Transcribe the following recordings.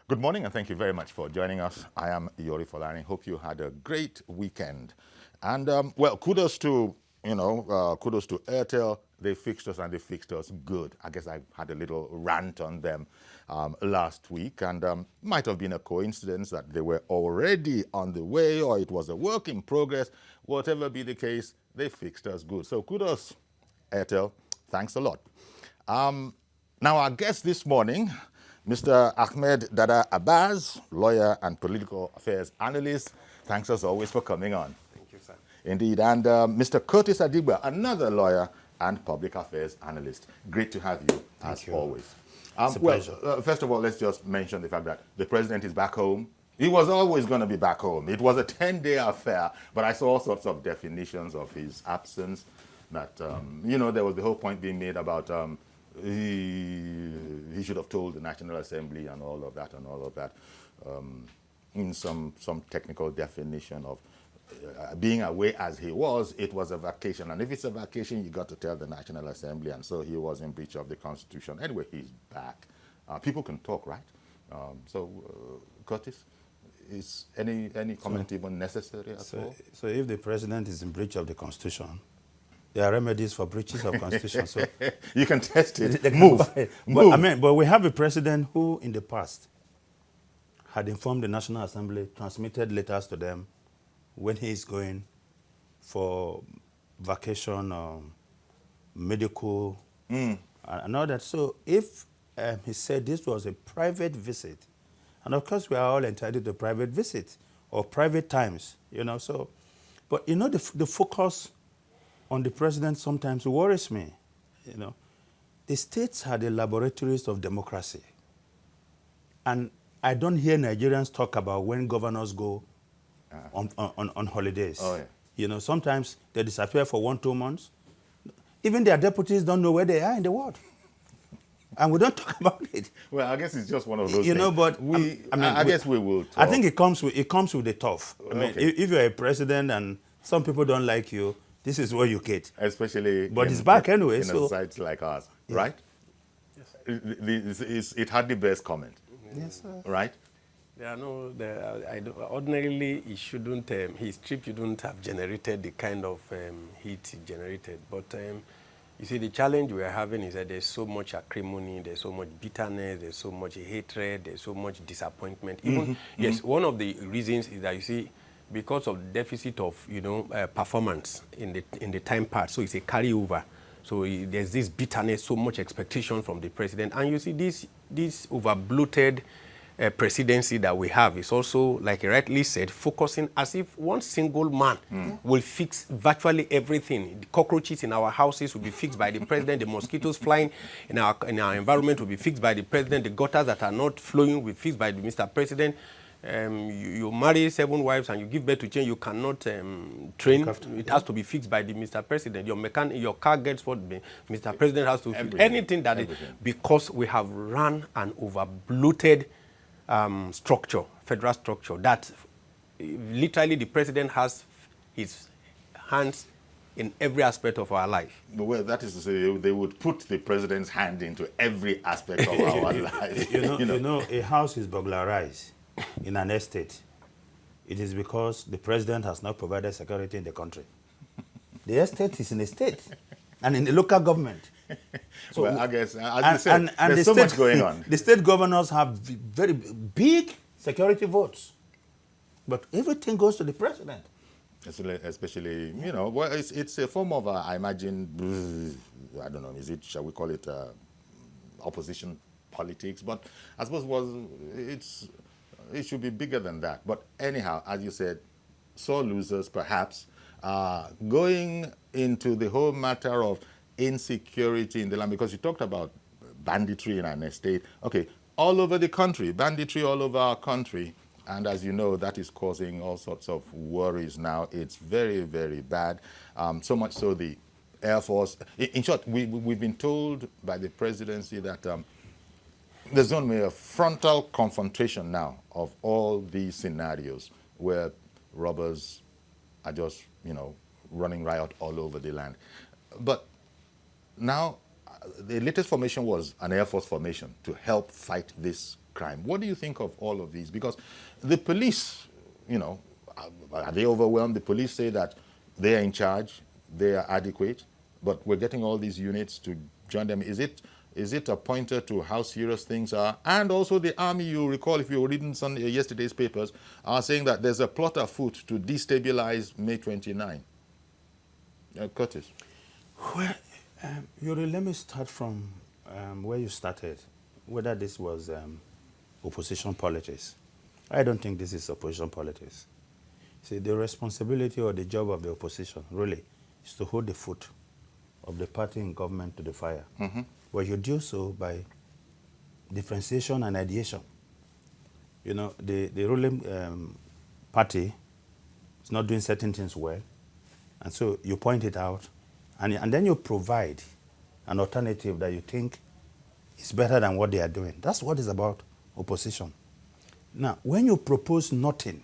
Good morning, and thank you very much for joining us. I am Yori Folani. Hope you had a great weekend. And well, kudos to Airtel. They fixed us, and they fixed us good. I guess I had a little rant on them last week, and might have been a coincidence that they were already on the way, or it was a work in progress. Whatever be the case, they fixed us good. So kudos, Airtel. Thanks a lot. Now, our guest this morning, Mr. Ahmed Dada Abbas, lawyer and political affairs analyst. Thanks as always for coming on. Thank you, sir. Indeed. And Mr. Curtis Adigba, another lawyer and public affairs analyst. Great to have you, as always. It's a pleasure. First of all, let's just mention the fact that the president is back home. He was always going to be back home. It was a 10-day affair, but I saw all sorts of definitions of his absence. That, there was the whole point being made about he should have told the National Assembly and all of that, in some technical definition of being away as he was. It was a vacation, and if it's a vacation, you got to tell the National Assembly, and so he was in breach of the Constitution. Anyway, he's back. People can talk, right? Curtis, is any comment even necessary at all? So if the president is in breach of the Constitution, there are remedies for breaches of Constitution. So you can test it. Move. But we have a president who, in the past, had informed the National Assembly, transmitted letters to them when he is going for vacation, medical, and all that. So if he said this was a private visit, and of course we are all entitled to private visit or private times, So, but the focus on the president sometimes worries me. The states are the laboratories of democracy. And I don't hear Nigerians talk about when governors go on holidays. Oh, yeah. Sometimes they disappear for 1-2 months. Even their deputies don't know where they are in the world. And we don't talk about it. Well, I guess it's just one of those things. But I guess we will talk. I think it comes with the tough. Okay. If you're a president and some people don't like you, this is what you get. Especially but it's back anyway. In a society like ours, yeah. Right? Yes, it had the best comment. Yes, sir. Right? Ordinarily, it shouldn't, his trip shouldn't have generated the kind of heat it generated. But you see, the challenge we are having is that there's so much acrimony, there's so much bitterness, there's so much hatred, there's so much disappointment. Yes, one of the reasons is that you see, because of the deficit of performance in the time part, so it's a carryover. So there's this bitterness, so much expectation from the president, and you see this over bloated presidency that we have is also, like he rightly said, focusing as if one single man will fix virtually everything. The cockroaches in our houses will be fixed by the president. The mosquitoes flying in our environment will be fixed by the president. The gutters that are not flowing will be fixed by the Mr. President. You marry 7 wives and you give birth to children, you cannot train. It has to be fixed by the Mr. President. Your car gets what the Mr. President has to fix. Anything that is, because we have run an over bloated structure, federal structure, that literally the president has his hands in every aspect of our life. Well, that is to say, they would put the president's hand into every aspect of our life. A house is burglarized in an estate. It is because the president has not provided security in the country. The estate is in the state and in the local government. So, well, I guess, as you said, there's so much going on. The state governors have very big security votes, but everything goes to the president. Especially, well, it's a form of, I imagine, I don't know, shall we call it opposition politics? But I suppose it should be bigger than that. But anyhow, as you said, sore losers perhaps. Going into the whole matter of insecurity in the land, because you talked about banditry in an estate. Okay, all over the country, banditry all over our country. And as you know, that is causing all sorts of worries now. It's very, very bad. So much so the Air Force. In short, we've been told by the presidency that there's going to be a frontal confrontation now of all these scenarios where robbers are just, running riot all over the land. But now, the latest formation was an Air Force formation to help fight this crime. What do you think of all of these? Because the police, you know, are they overwhelmed? The police say that they are in charge, they are adequate, but we're getting all these units to join them. Is it a pointer to how serious things are? And also the army, you recall, if you were reading yesterday's papers, are saying that there's a plot afoot to destabilize May 29. Curtis. Well, Yuri, let me start from where you started, whether this was opposition politics. I don't think this is opposition politics. See, the responsibility or the job of the opposition, really, is to hold the foot of the party in government to the fire. Mm-hmm. Well, you do so by differentiation and ideation. You know, the ruling party is not doing certain things well, and so you point it out, and then you provide an alternative that you think is better than what they are doing. That's what is about opposition. Now, when you propose nothing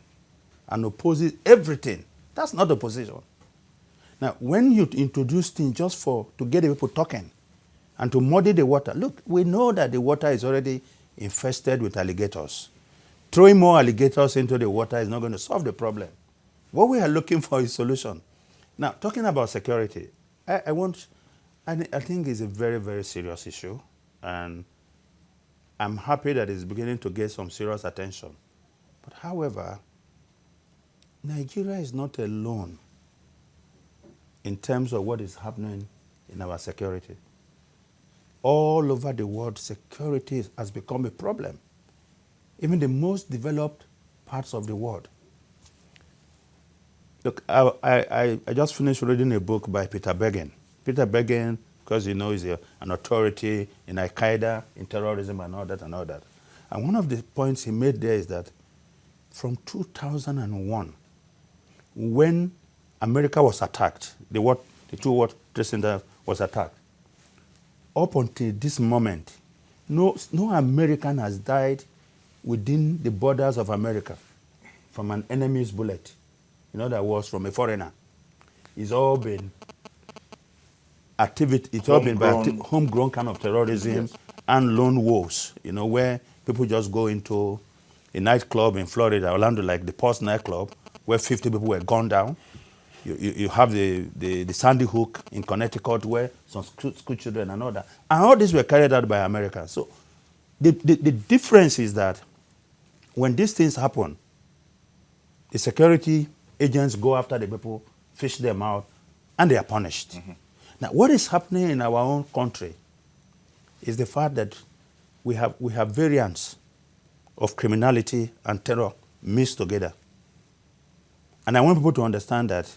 and oppose everything, that's not opposition. Now, when you introduce things just to get the people talking and to muddy the water, look, we know that the water is already infested with alligators. Throwing more alligators into the water is not going to solve the problem. What we are looking for is solution. Now, talking about security, I think it's a very, very serious issue, and I'm happy that it's beginning to get some serious attention. But however, Nigeria is not alone in terms of what is happening in our security. All over the world, security has become a problem. Even the most developed parts of the world. Look, I just finished reading a book by Peter Begin. Peter Begin, because you know, he's an authority in Al-Qaeda, in terrorism and all that and all that. And one of the points he made there is that from 2001, when America was attacked, the two World Trade Center was attacked, up until this moment, no American has died within the borders of America from an enemy's bullet. In other words, from a foreigner. It's all been activity. It's all been by homegrown kind of terrorism, yes, and lone wolves. You know, where people just go into a nightclub in Florida, Orlando, like the Pulse nightclub, where 50 people were gunned down. You have the Sandy Hook in Connecticut, where some school children and all that. And all these were carried out by Americans. So the difference is that when these things happen, the security agents go after the people, fish them out, and they are punished. Mm-hmm. Now, what is happening in our own country is the fact that we have variants of criminality and terror mixed together. And I want people to understand that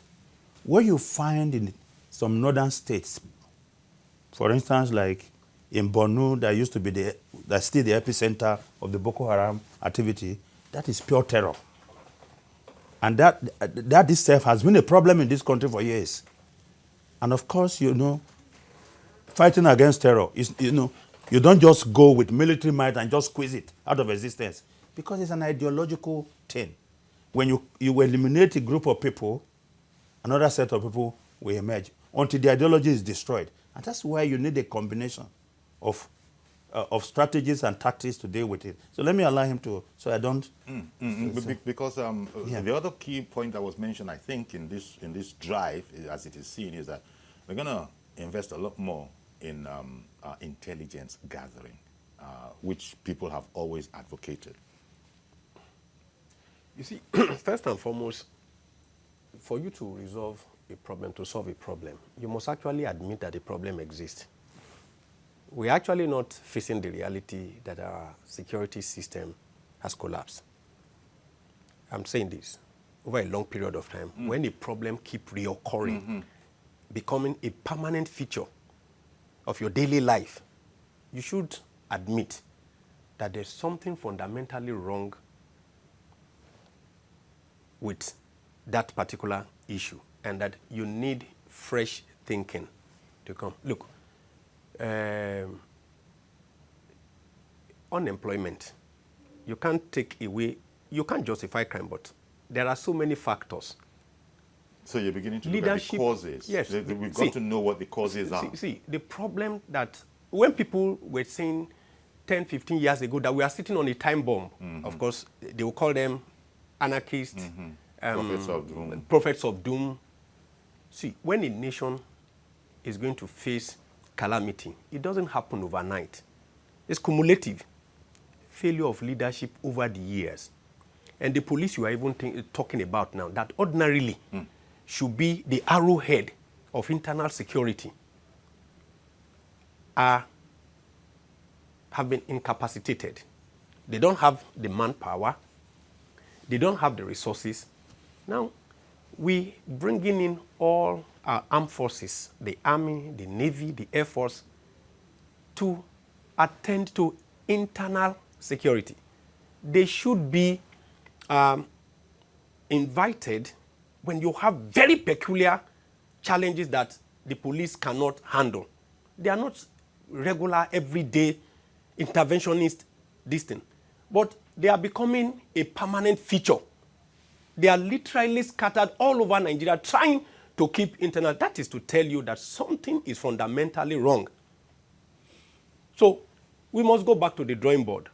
what you find in some northern states, for instance, like in Borno, that used to be that's still the epicenter of the Boko Haram activity, that is pure terror. And that itself has been a problem in this country for years. And of course, you know, fighting against terror is, you know, you don't just go with military might and just squeeze it out of existence, because it's an ideological thing. When you eliminate a group of people, another set of people will emerge until the ideology is destroyed. And that's why you need a combination of strategies and tactics to deal with it. So let me allow him to, so I don't... Because the other key point that was mentioned, I think, in this drive, as it is seen, is that we're going to invest a lot more in intelligence gathering, which people have always advocated. You see, first and foremost, for you to resolve a problem, to solve a problem, you must actually admit that the problem exists. We're actually not facing the reality that our security system has collapsed. I'm saying this over a long period of time. When a problem keeps reoccurring, becoming a permanent feature of your daily life, you should admit that there's something fundamentally wrong with that particular issue, and that you need fresh thinking to come. Look, unemployment, you can't take away, you can't justify crime, but there are so many factors. So you're beginning to look at the causes. Yes. We've got to know what the causes are. See, the problem that when people were saying 10, 15 years ago that we are sitting on a time bomb. Of course, they will call them anarchists, Prophets of doom. prophets of doom. See, when a nation is going to face calamity, it doesn't happen overnight. It's cumulative. Failure of leadership over the years. And the police you are even talking about now, that ordinarily should be the arrowhead of internal security, have been incapacitated. They don't have the manpower. They don't have the resources. Now, we bringing in all our armed forces, the Army, the Navy, the Air Force, to attend to internal security. They should be invited when you have very peculiar challenges that the police cannot handle. They are not regular, everyday interventionist, this thing. But they are becoming a permanent feature. They are literally scattered all over Nigeria trying to keep internal. That is to tell you that something is fundamentally wrong. So we must go back to the drawing board.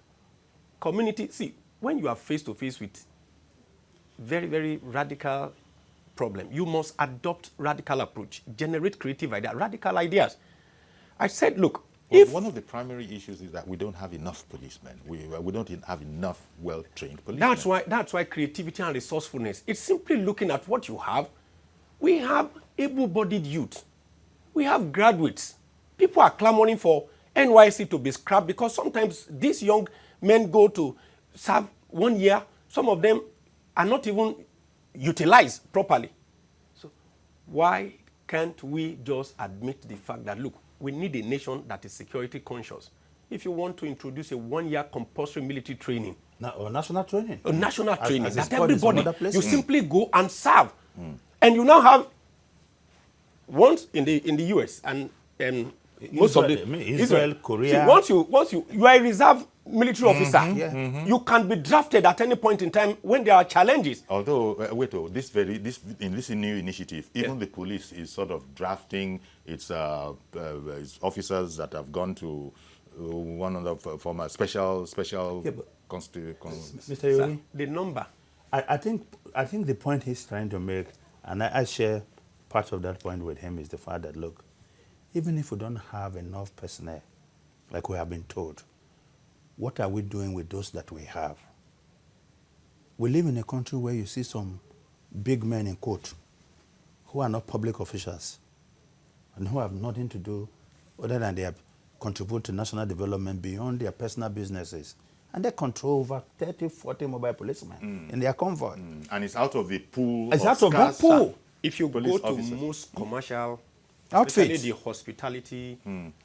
Community, see, when you are face to face with very, very radical problem, you must adopt radical approach, generate creative ideas, radical ideas. I said, look, Well, one of the primary issues is that we don't have enough policemen. We don't have enough well-trained policemen. That's why creativity and resourcefulness, it's simply looking at what you have. We have able-bodied youth. We have graduates. People are clamoring for NYC to be scrapped because sometimes these young men go to serve 1 year. Some of them are not even utilized properly. So why can't we just admit the fact that, look, we need a nation that is security conscious. If you want to introduce a 1 year compulsory military training. Or national training. Or national training. As that everybody, you simply go and serve. And you now have, once in the US and most of the Israel, Korea. See, once you are a reserve military officer, you can be drafted at any point in time when there are challenges. Although, in this new initiative, even the police is sort of drafting its officers that have gone to one of the former special. Mr. Yori, the number. I think the point he's trying to make, and I share part of that point with him, is the fact that, look, even if we don't have enough personnel, like we have been told, what are we doing with those that we have? We live in a country where you see some big men in court who are not public officials and who have nothing to do other than they have contributed to national development beyond their personal businesses. And they control over 30, 40 mobile policemen in their comfort. And it's out of the pool. It's out of that pool. If you go to officers. most commercial Outfits. especially the hospitality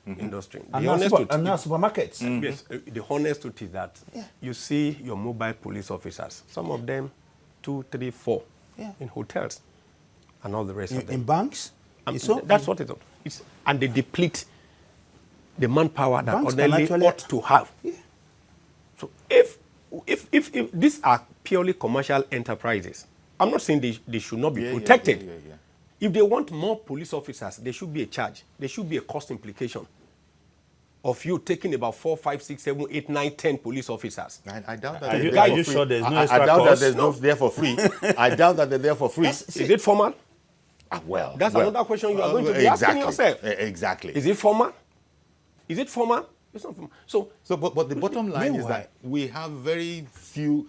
industry. And The honest truth- now supermarkets. Yes, the honest truth is that you see your mobile police officers, some of them 2, 3, 4 in hotels and all the rest of them. In banks. That's what it is. And they deplete the manpower that Banks can ordinarily actually- ought to have. So if these are purely commercial enterprises, I'm not saying they should not be protected. Yeah. If they want more police officers, there should be a charge. There should be a cost implication of you taking about 4, 5, 6, 7, 8, 9, 10 police officers. I doubt that. Are you sure there's no extra I doubt cost? that there's no there for free. I doubt that they're there for free. Is it formal? That's another question you are going to be asking yourself. Exactly. Is it formal? Is it formal? It's not formal. But the bottom line is meanwhile- that we have very few,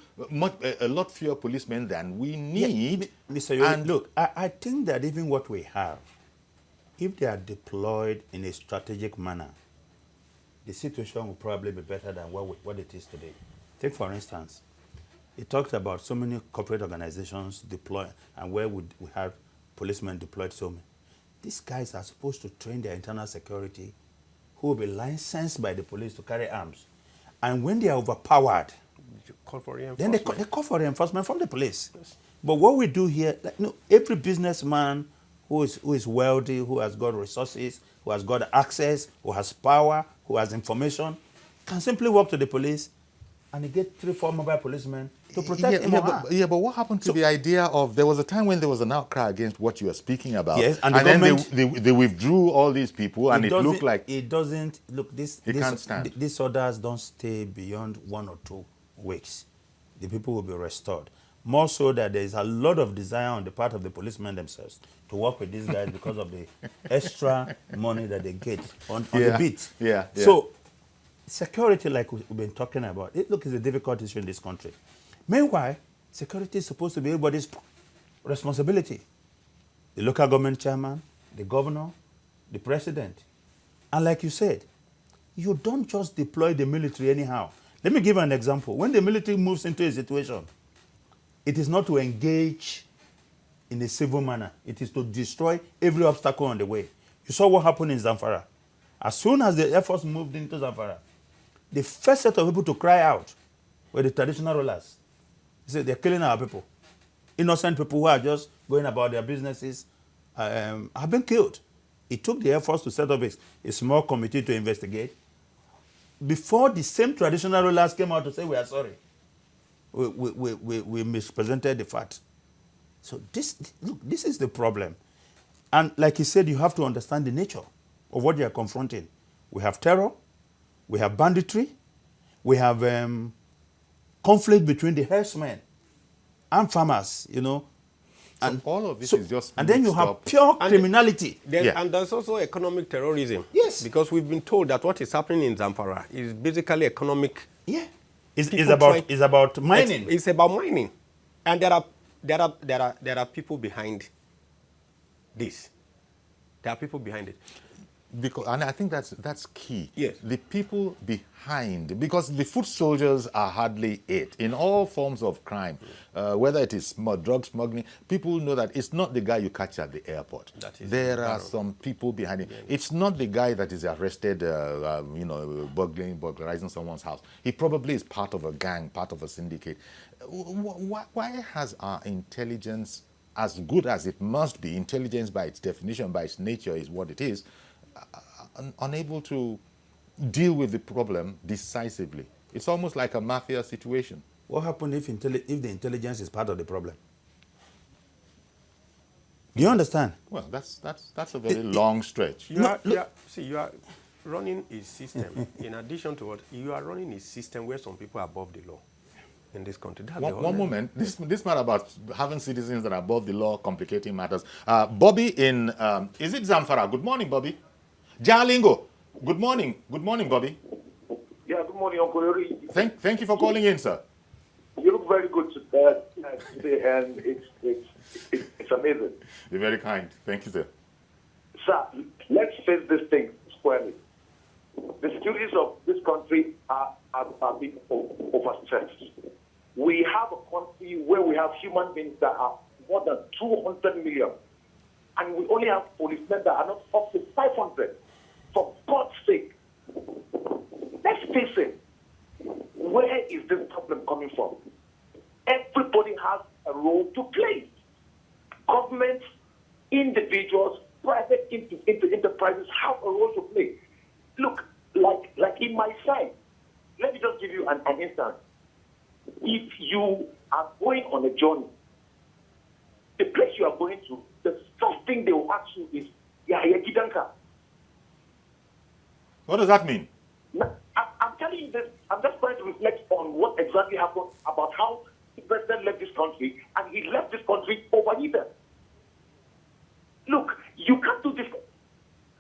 a lot fewer policemen than we need. Mr. Yori, And look, I think that even what we have, if they are deployed in a strategic manner, the situation will probably be better than what it is today. Take, for instance, it talked about so many corporate organizations deployed and where we have policemen deployed so many. These guys are supposed to train their internal security who will be licensed by the police to carry arms. And when they are overpowered, You call for then reinforcement. they call for reinforcement from the police. Yes. But what we do here, every businessman who is wealthy, who has got resources, who has got access, who has power, who has information, can simply walk to the police and he get 3-4 mobile policemen to protect him or her. But what happened to the idea of, there was a time when there was an outcry against what you are speaking about. Yes, and then they withdrew all these people, and it looked like... It doesn't, look, can't stand. These orders don't stay beyond 1 or 2 weeks. The people will be restored. More so that there is a lot of desire on the part of the policemen themselves to work with these guys because of the extra money that they get on the beat. Yeah. So, security, like we've been talking about, look, is a difficult issue in this country. Meanwhile, security is supposed to be everybody's responsibility. The local government chairman, the governor, the president. And like you said, you don't just deploy the military anyhow. Let me give an example. When the military moves into a situation, it is not to engage in a civil manner. It is to destroy every obstacle on the way. You saw what happened in Zamfara. As soon as the Air Force moved into Zamfara, the first set of people to cry out were the traditional rulers. They said, they're killing our people. Innocent people who are just going about their businesses have been killed. It took the Air Force to set up a small committee to investigate. Before the same traditional rulers came out to say, we are sorry. We mispresented the fact. So this is the problem. And like he said, you have to understand the nature of what you are confronting. We have terror, we have banditry, we have conflict between the herdsmen and farmers, you know. So and all of this is just... And then you have pure criminality. And there's also economic terrorism. Yes. Because we've been told that what is happening in Zamfara is basically economic. Yeah. It's about mining. It's about mining. And there are people behind this. There are people behind it. And I think that's key. Yes. The people behind, because the foot soldiers are hardly it. In all forms of crime, whether it is drug smuggling, people know that it's not the guy you catch at the airport. There are some people behind it. It's not the guy that is arrested, burglarizing someone's house. He probably is part of a gang, part of a syndicate. Why has our intelligence, as good as it must be, intelligence by its definition, by its nature is what it is, unable to deal with the problem decisively? It's almost like a mafia situation. What happens if the intelligence is part of the problem? Do you understand? Well, that's a very long stretch. You are running a system. In addition to what, you are running a system where some people are above the law in this country. One moment. This matter about having citizens that are above the law, complicating matters. Bobby in, is it Zamfara? Good morning, Bobby. Jalingo. Good morning. Good morning, Bobby. Yeah, good morning, Uncle Yuri. Thank you for calling in, sir. You look very good today, and it's amazing. You're very kind. Thank you, sir. Sir, let's face this thing squarely. The securities of this country are being overstretched. We have a country where we have human beings that are more than 200 million, and we only have policemen that are not up to 500. For God's sake, let's face it. Where is this problem coming from? Everybody has a role to play. Governments, individuals, private enterprises have a role to play. Look, like in my side, let me just give you an instance. If you are going on a journey, the place you are going to, the first thing they will ask you is, Yahya Gidanka. What does that mean? I'm telling you this, I'm just trying to reflect on what exactly happened about how the president left this country, and he left this country overheated. Look, you can't do this.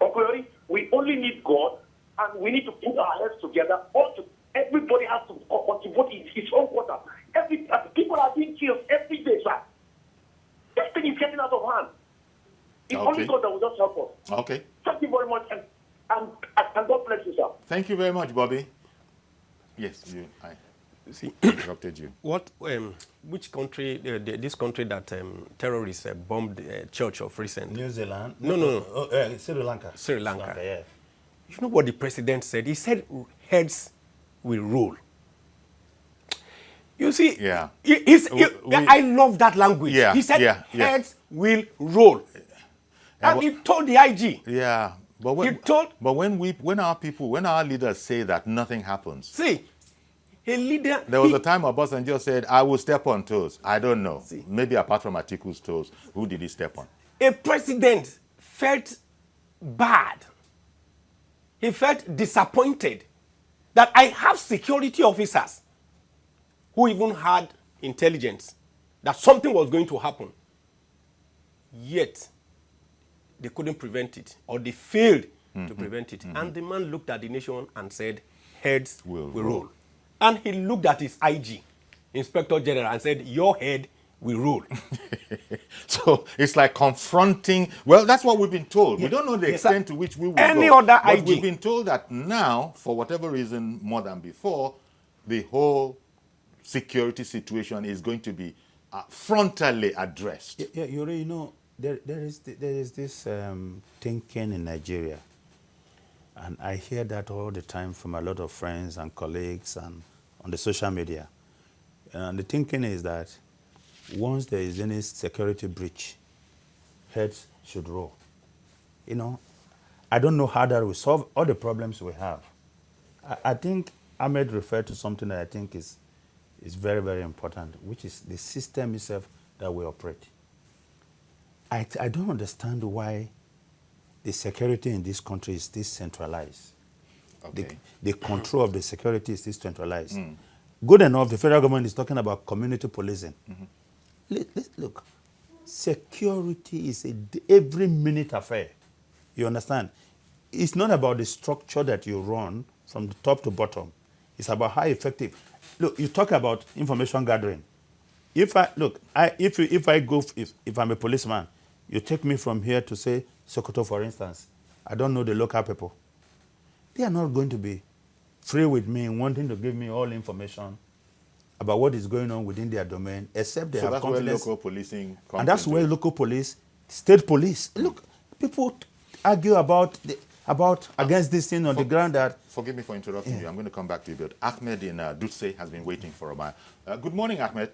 Uncle Yori, we only need God, and we need to put our heads together. Everybody has to contribute his own quota. People are being killed every day, sir. This thing is getting out of hand. It's only God that will just help us. Okay. Thank you very much, and God bless you, sir. Thank you very much, Bobby. Yes, I interrupted you. Which country, this country that terrorists bombed church of recent? New Zealand? No. Sri Lanka. Sri Lanka. Yeah. You know what the president said? He said heads will roll. You see, yeah. I love that language. Yeah, he said heads will roll. And he told the IG. Yeah. But when our leaders say that, nothing happens. See, A leader. There was a time Obasanjo said, I will step on toes. I don't know. See. Maybe apart from Atiku's toes, who did he step on? A president felt bad. He felt disappointed that I have security officers who even had intelligence that something was going to happen. Yet, they couldn't prevent it, or they failed to prevent it. And the man looked at the nation and said, heads will roll. And he looked at his IG, Inspector General, and said, your head will roll. So it's like confronting. Well, that's what we've been told. We don't know the extent to which we will Any go. other But IG. we've been told that now, for whatever reason, more than before, the whole security situation is going to be frontally addressed. Yeah, you know, there is this thinking in Nigeria, and I hear that all the time from a lot of friends and colleagues and on the social media. And the thinking is that once there is any security breach, heads should roll. You know, I don't know how that will solve all the problems we have. I think Ahmed referred to something that I think is very, very important, which is the system itself that we operate. I don't understand why the security in this country is this centralized. Okay. The control of the security is this centralized. Good enough, the federal government is talking about community policing. Look, security is every minute affair. You understand? It's not about the structure that you run from the top to bottom. It's about how effective. Look, you talk about information gathering. If I'm a policeman, you take me from here to say Sokoto, for instance. I don't know the local people. They are not going to be free with me, wanting to give me all information about what is going on within their domain, except they So have that's where confidence. local policing comes And that's into where it. local police, state police. Look, people argue about against this thing on the ground that. Forgive me for interrupting you. I'm going to come back to you, but Ahmed in Dutse has been waiting for a while. Good morning, Ahmed.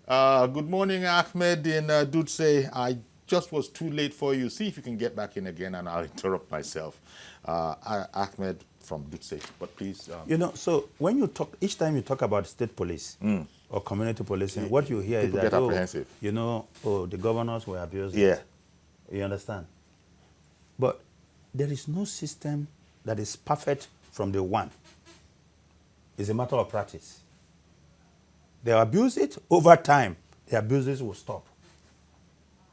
Good morning, Ahmed in Dutse. I just was too late for you. See if you can get back in again, and I'll interrupt myself. Ahmed from Dutse, but please. You know, so when you talk, each time you talk about state police or community policing, what you hear is people that, get apprehensive. the governors were abused. Yeah. You understand? But there is no system that is perfect from the one. It's a matter of practice. They abuse it over time. The abuses will stop.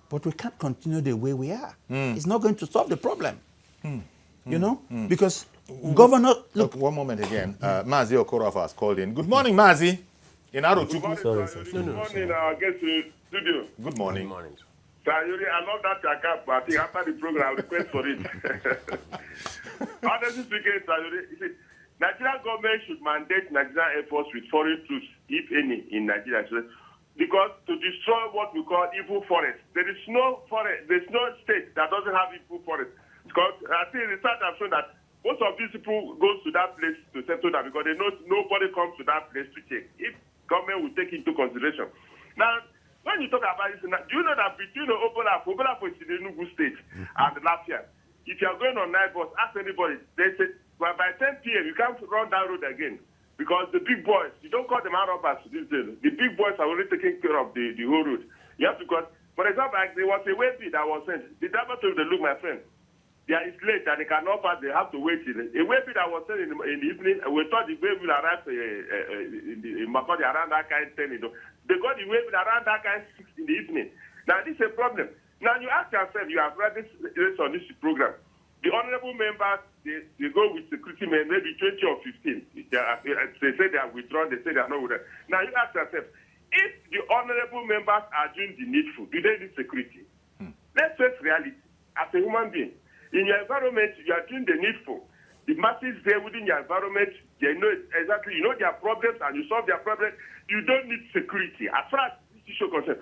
But we can't continue the way we are. It's not going to solve the problem. You know? Because governor... Look, one moment again. Mazi Okorofa has called in. Good morning, Mazi. In Arochukwu. Good morning, guest studio. Good morning. Good morning. Sir, I love that your cap, but I think after the program, I'll request for it. Honestly speaking, Sir, you see, Nigerian government should mandate Nigerian Air Force with foreign troops, if any, in Nigeria. Because to destroy what we call evil forest, there's no state that doesn't have evil forest. Because I think research has shown that most of these people go to that place to settle down because they know nobody comes to that place to check. If government will take into consideration. Now, when you talk about this, do you know that between Obolafo is in Enugu State and Lafia, if you are going on night bus, ask anybody, they say, well, by 10 p.m. you can't run that road again because the big boys, you don't call them out robbers these days. The big boys are already taking care of the whole road. You have to go. For example, like there was a way bid that was sent. The driver told them, look, my friend, it's late and they cannot pass. They have to wait. A way bid that was sent in the evening. We thought the way will arrive in Makodi around that kind of 10. They got the way bid around that kind of 6 in the evening. Now, this is a problem. Now, you ask yourself, you have read this on this program. The honorable members, they go with security men, maybe 20 or 15. They say they are withdrawn, they say they are not withdrawn. Now, you ask yourself, if the honorable members are doing the needful, do they need security? Let's face reality. As a human being, in your environment, you are doing the needful. The masses there within your environment, they know exactly, you know their problems and you solve their problems. You don't need security. As far as this issue is concerned,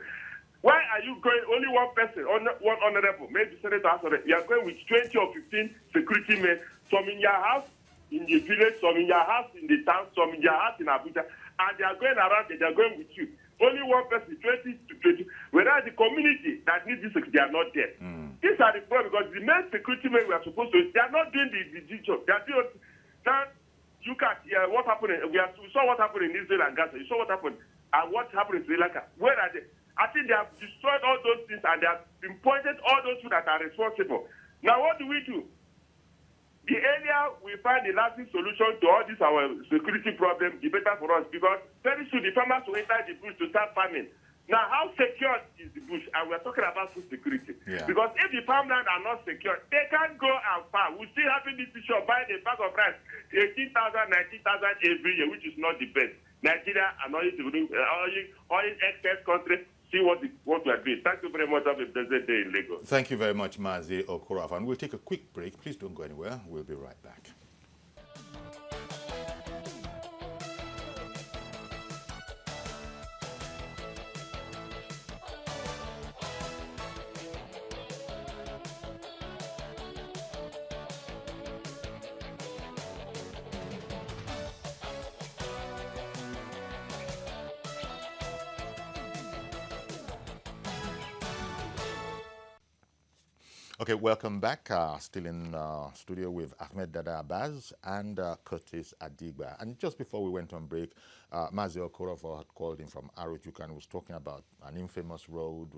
why are you going, only one person, one honorable, maybe Senator, you are going with 20 or 15 security men, some in your house, in the village, some in your house, in the town, some in your house in Abuja, and they are going around, they are going with you. Only one person, 20 to 20. Whereas the community that needs this, they are not there. These are the problems because the main security men we are supposed to, they are not doing the job. They are doing, now, look at what happened. We saw what happened in Israel and Gaza. You saw what happened and what happened in Sri Lanka. Where are they? I think they have destroyed all those things and they have pinpointed all those who that are responsible. Now, what do we do? The earlier we find a lasting solution to all this our security problem, the better for us, because very soon the farmers will enter the bush to start farming. Now, how secure is the bush? And we're talking about food security. Yeah. Because if the farmland are not secure, they can't go and farm. We're still having this issue of buying a bag of rice, 18,000, 19,000 every year, which is not the best. Nigeria and oil excess country, see what we are doing. Thank you very much. Have a blessed day in Lagos. Thank you very much, Mazi Okorafa. And we'll take a quick break. Please don't go anywhere. We'll be right back. Okay, welcome back. Still in studio with Ahmed Dada Abbas and Curtis Adigba. And just before we went on break, Mazi Okorafa had called in from Arochuk and was talking about an infamous road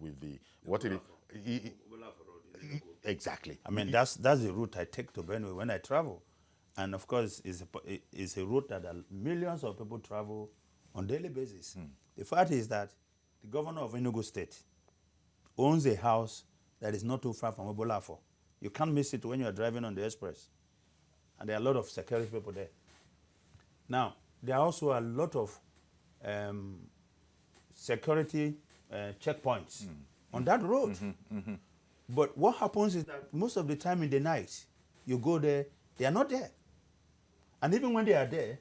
with the what it is. Exactly. I mean, that's the route I take to Benue when I travel. And of course, it's a route that millions of people travel on a daily basis. The fact is that the governor of Enugu State owns a house that is not too far from Obolafo. You can't miss it when you are driving on the express. And there are a lot of security people there. Now, there are also a lot of security checkpoints on that road. But what happens is that most of the time in the night, you go there, they are not there. And even when they are there,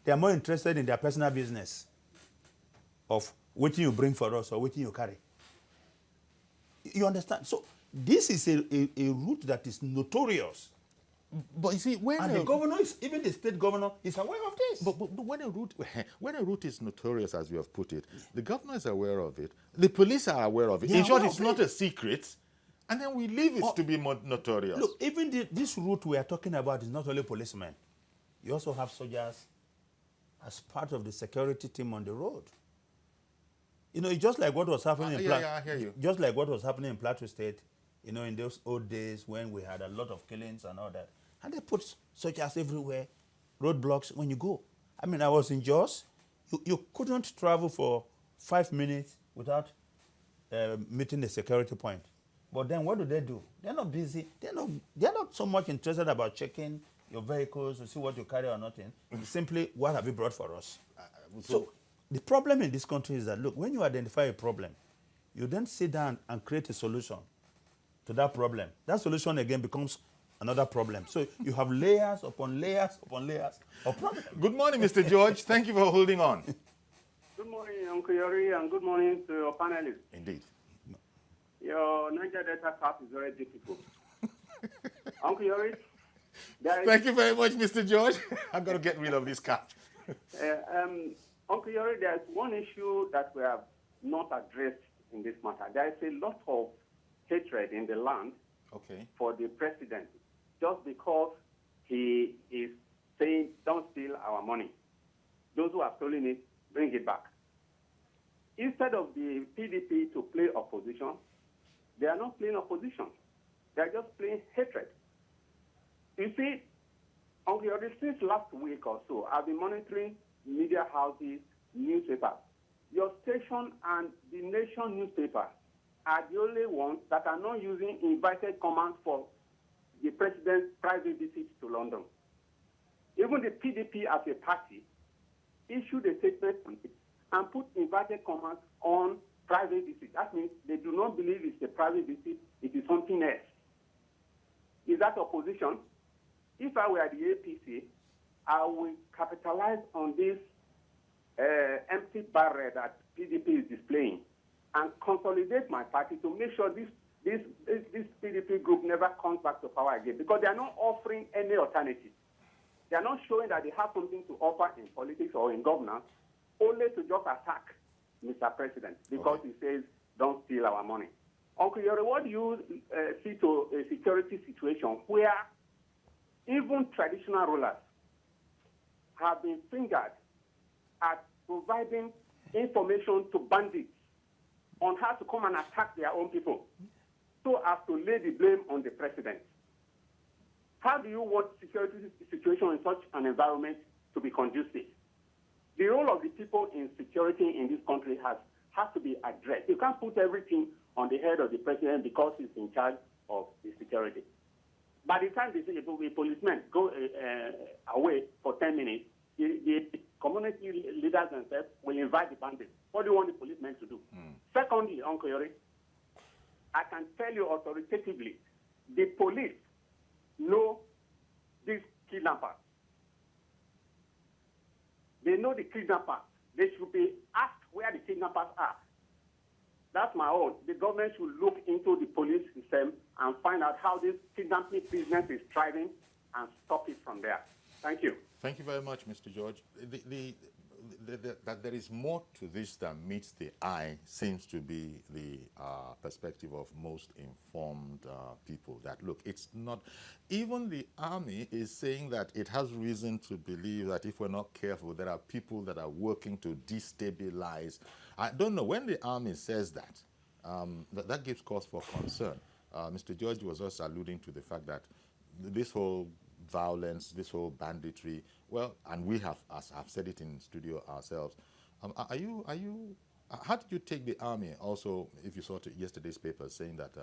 they are more interested in their personal business of what you bring for us or what you carry. You understand? So this is a route that is notorious. But you see, And the governor, even the state governor, is aware of this. But when a route is notorious, as you have put it, the governor is aware of it. The police are aware of it. In short, it's not a secret. And then we leave it to be more notorious. Look, even this route we are talking about is not only policemen. You also have soldiers as part of the security team on the road. You know, it's just like what was happening in Plateau. I hear you. Just like what was happening in Plateau State, you know, in those old days when we had a lot of killings and all that. And they put soldiers everywhere, roadblocks when you go. I mean, I was in Jos. You couldn't travel for 5 minutes without meeting the security point. But then what do? They're not busy. They're not so much interested about checking your vehicles to see what you carry or nothing. It's simply, what have you brought for us? So the problem in this country is that, look, when you identify a problem, you then sit down and create a solution to that problem. That solution again becomes another problem. So you have layers upon layers upon layers of problems. Good morning, Mr. George. Thank you for holding on. Good morning, Uncle Yori, and good morning to your panelists. Indeed. Your Niger Delta cap is very difficult. Uncle Yori, Thank you very much, Mr. George. I've got to get rid of this cap. Uncle Yori, there's one issue that we have not addressed in this matter. There is a lot of hatred in the land for the president just because he is saying, don't steal our money. Those who have stolen it, bring it back. Instead of the PDP to play opposition, they are not playing opposition. They are just playing hatred. You see, Uncle Yori, since last week or so, I've been monitoring media houses, newspapers. Your station and the Nation newspaper are the only ones that are not using invited commands for the president's private visits to London. Even the PDP as a party issued a statement on it and put invited commands on private visits. That means they do not believe it's a private visit, it is something else. Is that opposition? If I were the APC, I will capitalize on this empty barrel that PDP is displaying and consolidate my party to make sure this PDP group never comes back to power again, because they are not offering any alternative. They are not showing that they have something to offer in politics or in governance, only to just attack Mr. President because he says, don't steal our money. Uncle Yori, what do you see to a security situation where even traditional rulers have been fingered at providing information to bandits on how to come and attack their own people, so as to lay the blame on the president. How do you want security situation in such an environment to be conducive? The role of the people in security in this country has to be addressed. You can't put everything on the head of the president because he's in charge of the security. By the time the policemen go away for 10 minutes, the community leaders themselves will invite the bandits. What do you want the policemen to do? Secondly, Uncle Yori, I can tell you authoritatively, the police know these kidnappers. They know the kidnappers. They should be asked where the kidnappers are. That's my own. The government should look into the police system and find out how this kidnapping business is thriving and stop it from there. Thank you. Thank you very much, Mr. George. That there is more to this than meets the eye seems to be the perspective of most informed people. That, look, it's not, even the army is saying that it has reason to believe that if we're not careful, there are people that are working to destabilize. I don't know, when the army says that, that gives cause for concern. Mr. George was also alluding to the fact that this whole violence, this whole banditry, well, and we have, as I've said it in studio ourselves, how did you take the army also, if you saw yesterday's paper saying that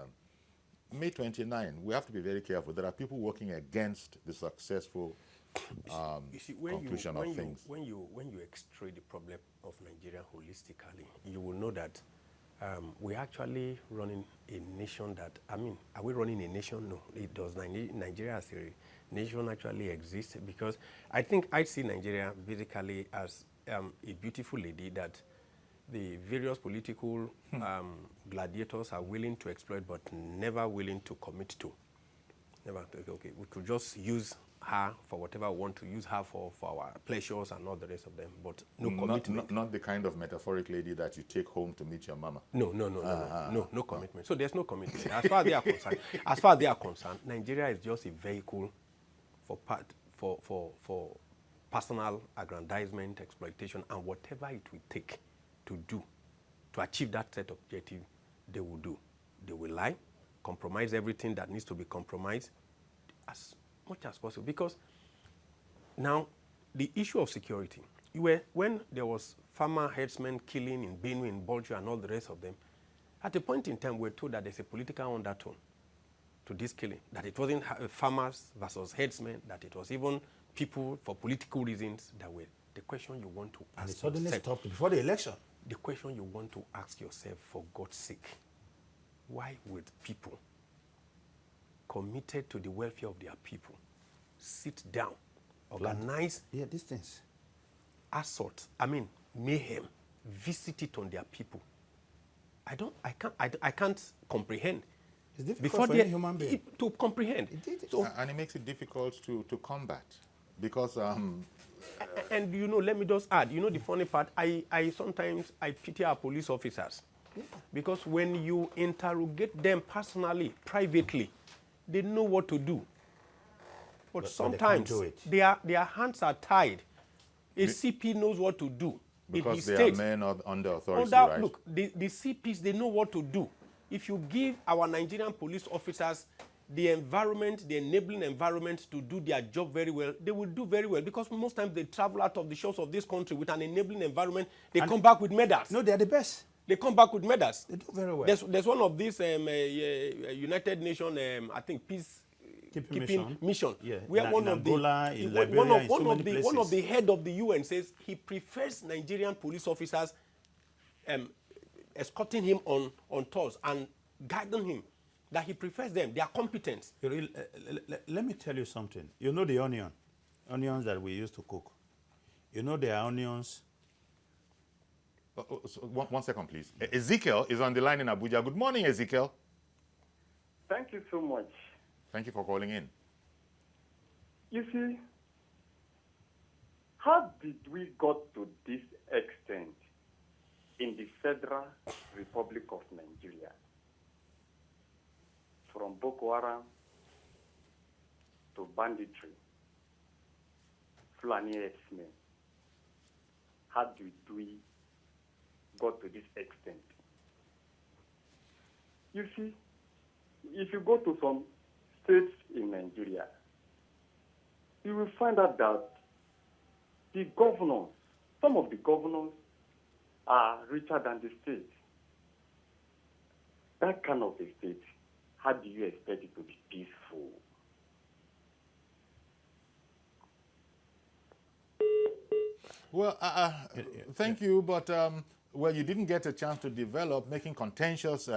May 29, we have to be very careful. There are people working against the successful conclusion of things. When you x-ray the problem of Nigeria holistically, you will know that we're actually running a nation that, are we running a nation? No, it does. Nigeria as a nation actually exists, because I think I see Nigeria basically as a beautiful lady that the various political gladiators are willing to exploit but never willing to commit to. Never, okay, we could just use her for whatever we want to use her for our pleasures and all the rest of them, but no commitment. Not the kind of metaphoric lady that you take home to meet your mama. No commitment. So there's no commitment. As far as they are concerned, Nigeria is just a vehicle for personal aggrandizement, exploitation, and whatever it will take to do, to achieve that set of objective, they will do. They will lie, compromise everything that needs to be compromised as much as possible. Because now, the issue of security, when there was farmer headsmen killing in Benue, in Boljo, and all the rest of them, at a point in time, we were told that there's a political undertone to this killing, that it wasn't farmers versus headsmen, that it was even people for political reasons that were. The question you want to ask and it suddenly yourself, stopped before the election. The question you want to ask yourself, for God's sake, why would people committed to the welfare of their people sit down, organize these things, assault, mayhem, visit it on their people? I can't comprehend. It's difficult for any human being to comprehend. And it makes it difficult to combat, because and let me just add, the funny part, I sometimes pity our police officers, because when you interrogate them personally, privately, they know what to do. But sometimes their hands are tied. A CP knows what to do. Because they are men under authority, right? Look, the CPs, they know what to do. If you give our Nigerian police officers the environment, the enabling environment to do their job very well, they will do very well, because most times they travel out of the shores of this country with an enabling environment. They come back with medals. No, they are the best. They come back with medals. They do very well. There's one of these United Nations, I think, peacekeeping mission. Yeah. Where one of the head of the UN says he prefers Nigerian police officers escorting him on tours and guiding him. That he prefers them. They are competent. Let me tell you something. You know the onions that we used to cook. You know there are onions. So one second, please. Ezekiel is on the line in Abuja. Good morning, Ezekiel. Thank you so much. Thank you for calling in. You see, how did we got to this extent in the Federal Republic of Nigeria? From Boko Haram to banditry, Fulani herdsmen. How did we got to this extent? You see, if you go to some states in Nigeria, you will find out that the governors, some of the governors are richer than the state. That kind of a state, how do you expect it to be peaceful? Well, thank you, but well, you didn't get a chance to develop making contentious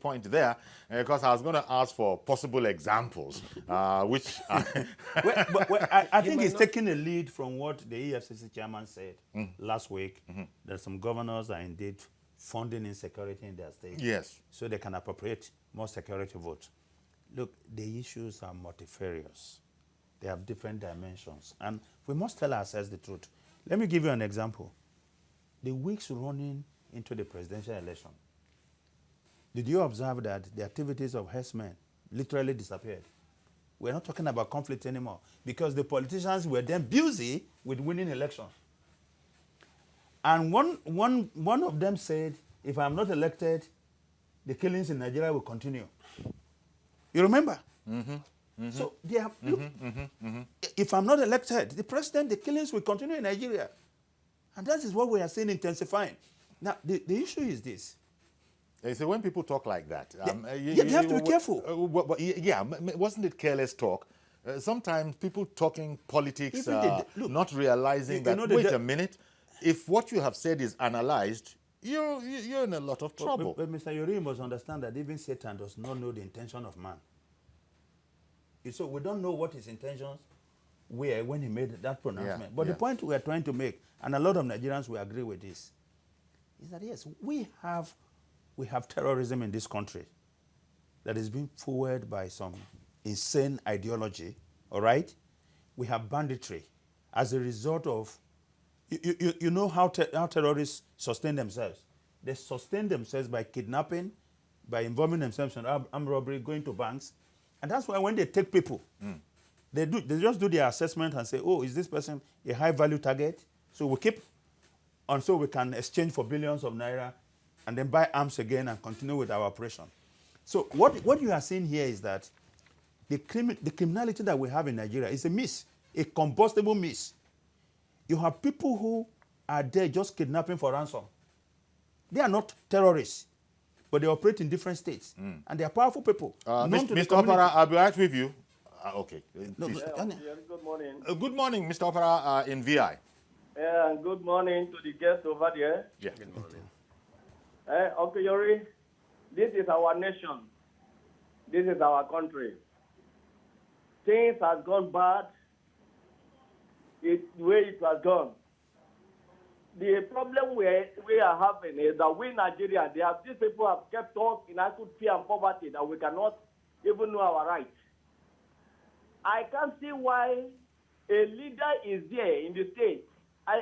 point there, because I was going to ask for possible examples, which I think he's taking a lead from what the EFCC chairman said last week, that some governors are indeed funding insecurity in their state. Yes. So they can appropriate more security votes. Look, the issues are multifarious. They have different dimensions. And we must tell ourselves the truth. Let me give you an example. The weeks running into the presidential election, did you observe that the activities of herdsmen literally disappeared? We're not talking about conflict anymore because the politicians were then busy with winning elections. And one of them said, if I'm not elected, the killings in Nigeria will continue. You remember? So they have, look, if I'm not elected, the killings will continue in Nigeria. And that is what we are seeing intensifying. Now, the issue is this. So when people talk like that, you have to be careful. Wasn't it careless talk? Sometimes people talking politics, look, not realizing that, wait a minute, if what you have said is analyzed, you're in a lot of trouble. But Mr. Yori must understand that even Satan does not know the intention of man. So we don't know what his intentions were when he made that pronouncement. But the point we are trying to make, and a lot of Nigerians will agree with this, is that yes, we have terrorism in this country that is being fueled by some insane ideology, all right? We have banditry as a result of, you know how terrorists sustain themselves. They sustain themselves by kidnapping, by involving themselves in armed robbery, going to banks. And that's why when they take people, they just do their assessment and say, oh, is this person a high-value target? So we keep on so we can exchange for billions of naira and then buy arms again and continue with our operation. So what you are seeing here is that the criminality that we have in Nigeria is a miss, a combustible miss. You have people who are there just kidnapping for ransom. They are not terrorists, but they operate in different states. And they are powerful people. Mr. Opera, I'll be right with you. Okay. Good morning. Good morning, Mr. Opera in VI. And good morning to the guests over there. Yeah. Good morning. Uncle Yori, this is our nation. This is our country. Things have gone bad the way it has gone. The problem we are having is that we Nigerians, these people have kept us in absolute fear and poverty that we cannot even know our rights. I can't see why a leader is there in the state. I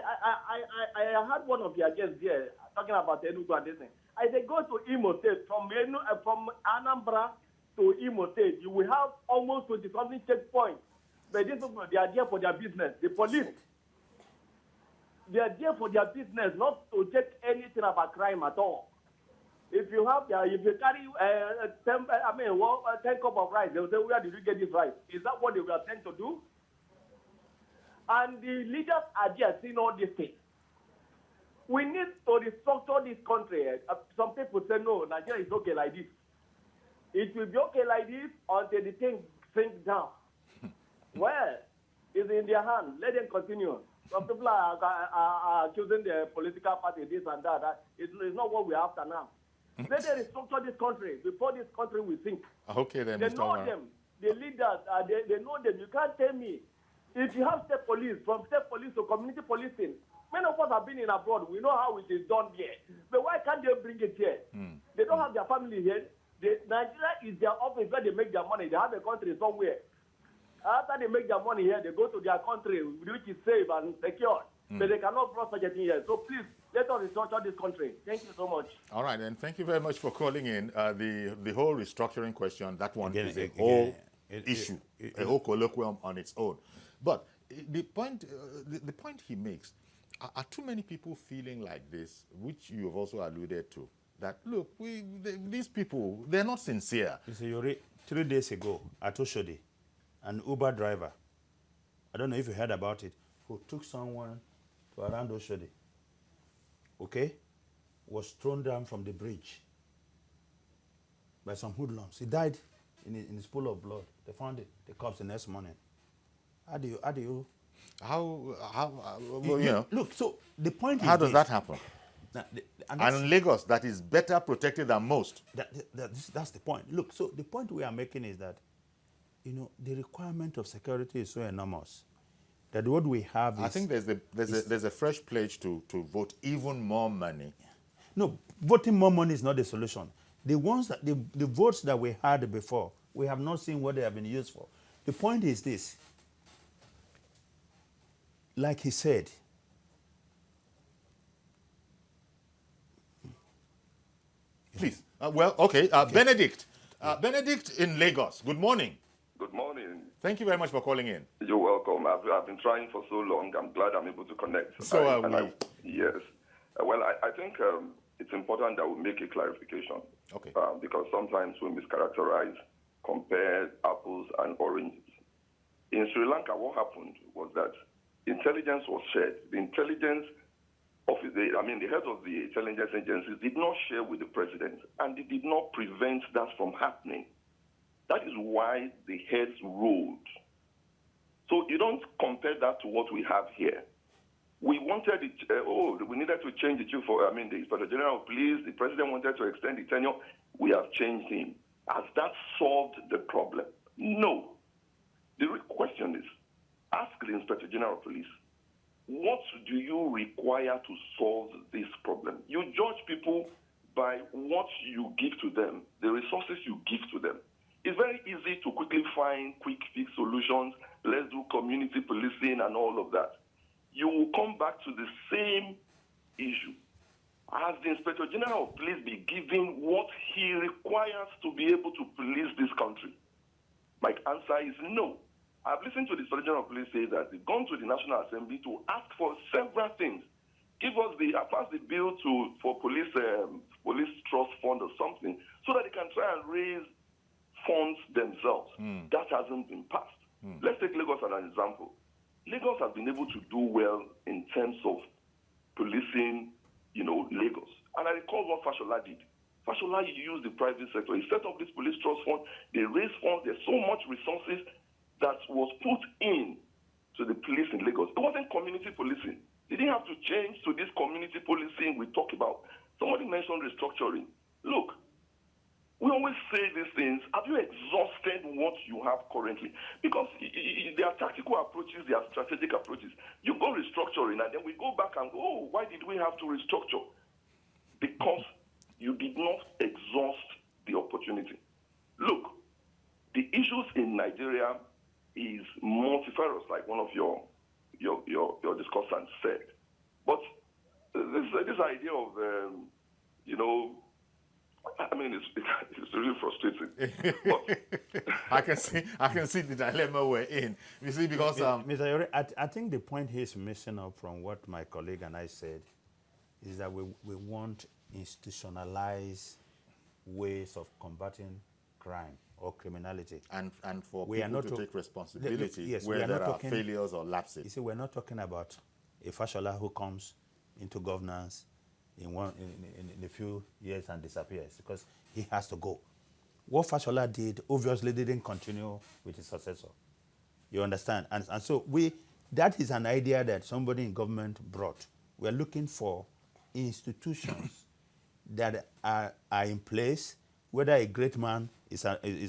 had one of your guests here talking about Enugu and this thing. I said, go to Imo State, from Anambra to Imo State, you will have almost 20-something checkpoints. But these people, they are there for their business. The police, they are there for their business, not to check anything about crime at all. If you carry 10 cup of rice, they will say, where did you get this rice? Is that what they were sent to do? And the leaders are there seeing all these things. We need to restructure this country. Some people say, no, Nigeria is okay like this. It will be okay like this until the thing sinks down. Well, it's in their hand. Let them continue. Some people are accusing the political party, this and that. It's not what we're after now. Let them restructure this country before this country will sink. Okay, then, They Mr. know Omar. them. The leaders, they know them. You can't tell me. If you have state police, from state police to community policing, many of us have been in abroad. We know how it is done here. But why can't they bring it here? They don't have their family here. Nigeria is their office where they make their money. They have a country somewhere. After they make their money here, they go to their country, which is safe and secure. But they cannot bring such a thing here. So please, let us restructure this country. Thank you so much. All right, and thank you very much for calling in. The whole restructuring question, that one Again, is a again, whole issue, a whole colloquium on its own. But the point he makes, are too many people feeling like this, which you have also alluded to, that, look, these people, they're not sincere. You see, Yuri, 3 days ago at Oshodi, an Uber driver, I don't know if you heard about it, who took someone to around Oshodi, okay, was thrown down from the bridge by some hoodlums. He died in his pool of blood. They found it, the cops, the next morning. How do you Well, you know, look, so the point is how does this. that happen? Now, And in Lagos, that is better protected than most. That's the point. Look, so the point we are making is that, you know, the requirement of security is so enormous that what we have is... I think there's a fresh pledge to vote even more money. No, voting more money is not the solution. The ones that the votes that we had before, we have not seen what they have been used for. The point is this. Like he said, please. Well, okay. Benedict. Benedict in Lagos. Good morning. Good morning. Thank you very much for calling in. You're welcome. I've been trying for so long. I'm glad I'm able to connect. So are we. Yes. Well, I think it's important that we make a clarification. Okay. Because sometimes we mischaracterize, compare apples and oranges. In Sri Lanka, what happened was that intelligence was shared. The intelligence office, the heads of the intelligence agencies did not share with the president, and it did not prevent that from happening. That is why the heads rolled. So you don't compare that to what we have here. We wanted it, we needed to change the chief the Inspector General of Police. The president wanted to extend the tenure. We have changed him. Has that solved the problem? No. The question is, ask the Inspector General of Police, what do you require to solve this problem? You judge people by what you give to them, the resources you give to them. It's very easy to quickly find quick fix solutions. Let's do community policing and all of that. You will come back to the same issue. Has the Inspector General of Police be given what he requires to be able to police this country? My answer is no. I've listened to the Inspector General of Police say that they've gone to the National Assembly to ask for several things. Pass the bill for police trust fund or something, so that they can try and raise funds themselves. That hasn't been passed. Let's take Lagos as an example. Lagos has been able to do well in terms of policing, Lagos. And I recall what Fashola did. Fashola used the private sector. He set up this police trust fund. They raised funds. There's so much resources that was put in to the police in Lagos. It wasn't community policing. They didn't have to change to this community policing we talk about. Somebody mentioned restructuring. Look, we always say these things. Have you exhausted what you have currently? Because there are tactical approaches, there are strategic approaches. You go restructuring, and then we go back and go, why did we have to restructure? Because you did not exhaust the opportunity. Look, the issues in Nigeria is multifarious, like one of your discussants said. But this idea of, it's really frustrating. I can see the dilemma we're in. You see, because Mr. Yori, I think the point he's missing up from what my colleague and I said is that we want institutionalized ways of combating crime or criminality. And for people to take responsibility where there are failures or lapses. You see, we're not talking about a Fashola who comes into governance in a few years and disappears, because he has to go. What Fashola did obviously didn't continue with his successor. You understand? And so that is an idea that somebody in government brought. We're looking for institutions that are in place, whether a great man is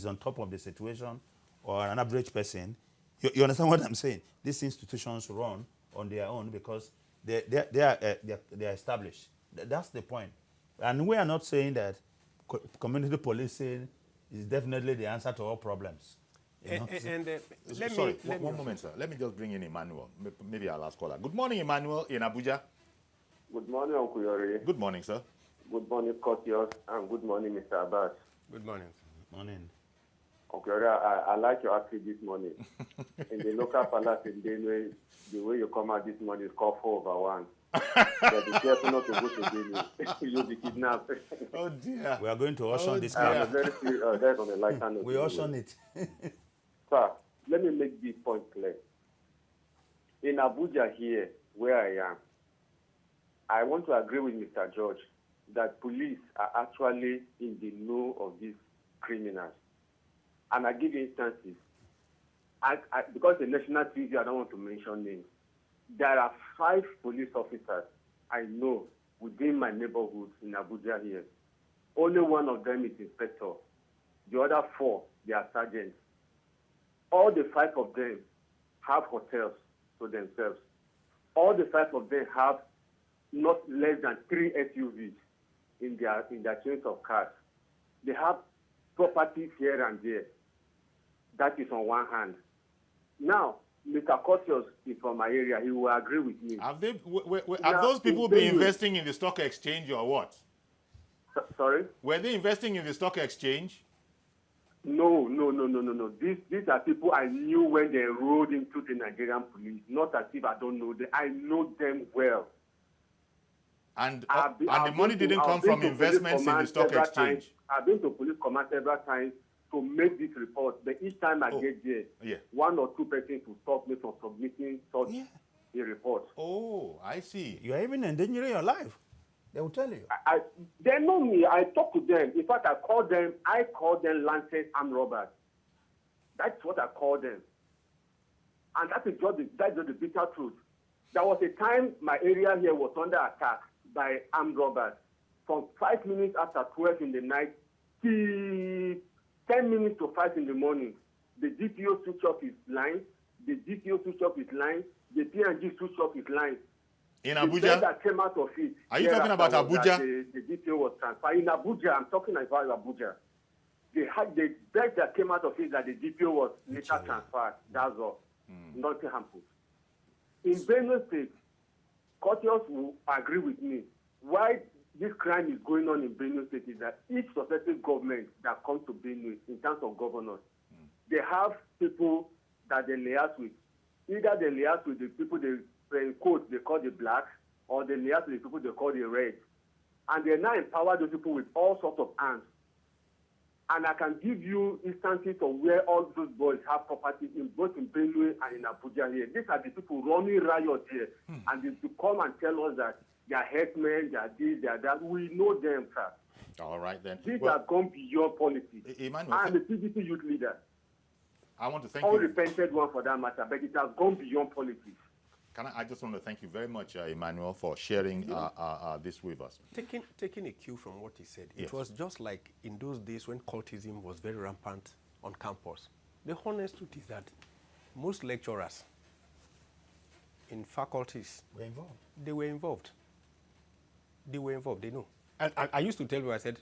on top of the situation or an average person. You understand what I'm saying? These institutions run on their own because they are established. That's the point. And we are not saying that community policing is definitely the answer to all problems. One moment, sir. Let me just bring in Emmanuel. Maybe our last caller. Good morning, Emmanuel in Abuja. Good morning, Uncle Yori. Good morning, sir. Good morning, Kotios, and good morning, Mr. Abbas. Good morning. Morning. Okay, I like your outfit this morning. In the local palace in Benue, the way you come out this morning is called 4/1. But be careful not to go to Benue. You'll be kidnapped. Oh dear. We are going to auction this I'm car. very serious. That's on the lighter note. We auction it. Sir, let me make this point clear. In Abuja here, where I am, I want to agree with Mr. George that police are actually in the know of these criminals. And I give you instances. Because the national TV, I don't want to mention names. There are 5 police officers I know within my neighborhood in Abuja here. Only one of them is inspector. The other 4, they are sergeants. All the 5 of them have hotels to themselves. All the 5 of them have not less than 3 SUVs in their chains of cars. They have properties here and there. That is on one hand. Now, Mr. Cotios is from my area. He will agree with me. Have those people been investing in the stock exchange or what? Sorry? Were they investing in the stock exchange? No. These are people I knew when they enrolled into the Nigerian police. Not as if I don't know them. I know them well. And the money didn't come from investments in the stock exchange? I've been to police command several times to make this report. But each time I get there, 1 or 2 persons will stop me from submitting such a report. Oh, I see. You are even endangering your life. They will tell you. They know me. I talk to them. In fact, I call them Lancet armed robbers. That's what I call them. And that's just the bitter truth. There was a time my area here was under attack by armed robbers. From 5 minutes after 12 in the night till 10 minutes to 5 in the morning, the DPO switch off his line, the DPO switch off his line, the PNG switch off his line. In Abuja? The that came out of it. Are you talking about Abuja? The DPO was transferred. In Abuja, I'm talking about Abuja. The best that came out of it that the DPO was later transferred. That's all. Nothing happened. In Benue State, Cotios will agree with me. Why this crime is going on in Benue State is that each successive government that comes to Benue, in terms of governors, they have people that they liaise with. Either they liaise with the people in quotes they call the blacks, or they liaise with the people they call the reds. And they now empower those people with all sorts of arms. And I can give you instances of where all those boys have property in both in Benue and in Abuja here. These are the people running riots here. And they come and tell us that they are herdsmen, they are this, they are that. We know them, sir. All right, then. These have gone beyond politics. Emmanuel, I'm a PDP youth leader. I want to thank you. Unrepented one for that matter, but it has gone beyond politics. I just want to thank you very much, Emmanuel, for sharing this with us. Taking a cue from what he said, it was just like in those days when cultism was very rampant on campus. The honest truth is that most lecturers in faculties were involved. They were involved. They know. And I used to tell you, I said,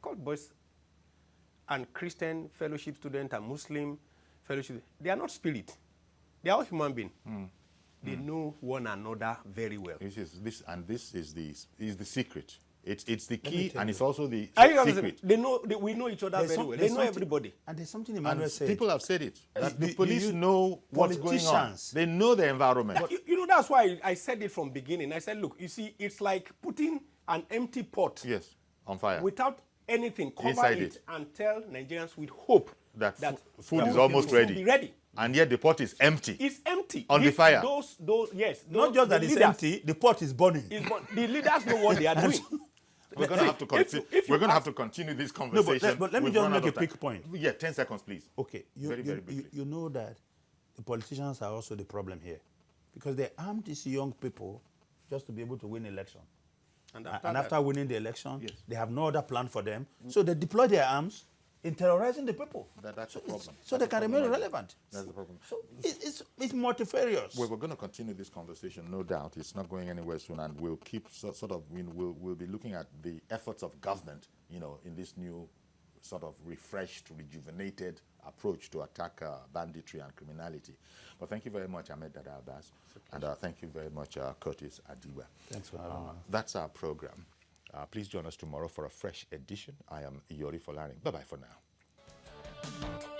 cult boys and Christian fellowship students and Muslim fellowship, they are not spirit. They are all human beings. They know one another very well. This is the secret. It's the key, and it's also the secret. They know. We know each other very well. They know everybody. And there's something Emmanuel said. People have said it. That the police know what's going on. They know the environment. But you know, that's why I said it from beginning. I said, look, you see, it's like putting an empty pot on fire without anything. Cover it and tell Nigerians with hope that food is almost ready. Be ready. And yet the pot is empty. It's empty. On the fire. Not just that it's empty, the pot is burning. The leaders know what they are doing. We're going to have to continue. We're going to have to continue this conversation. No, but let me just make a quick point. Yeah, 10 seconds, please. Okay. Very briefly. You know that the politicians are also the problem here, because they armed these young people just to be able to win election. And after winning the election, they have no other plan for them. So they deploy their arms in terrorizing the people. That's a problem. So they can remain relevant. That's the problem. So it's multifarious. We're going to continue this conversation, no doubt. It's not going anywhere soon, and we'll keep we'll be looking at the efforts of government, in this new sort of refreshed, rejuvenated approach to attack banditry and criminality. But thank you very much, Ahmed Dada Abbas, and thank you very much, Curtis Adiwa. Thanks for having us. That's our program. Please join us tomorrow for a fresh edition. I am Iyori Folarin. Bye-bye for now.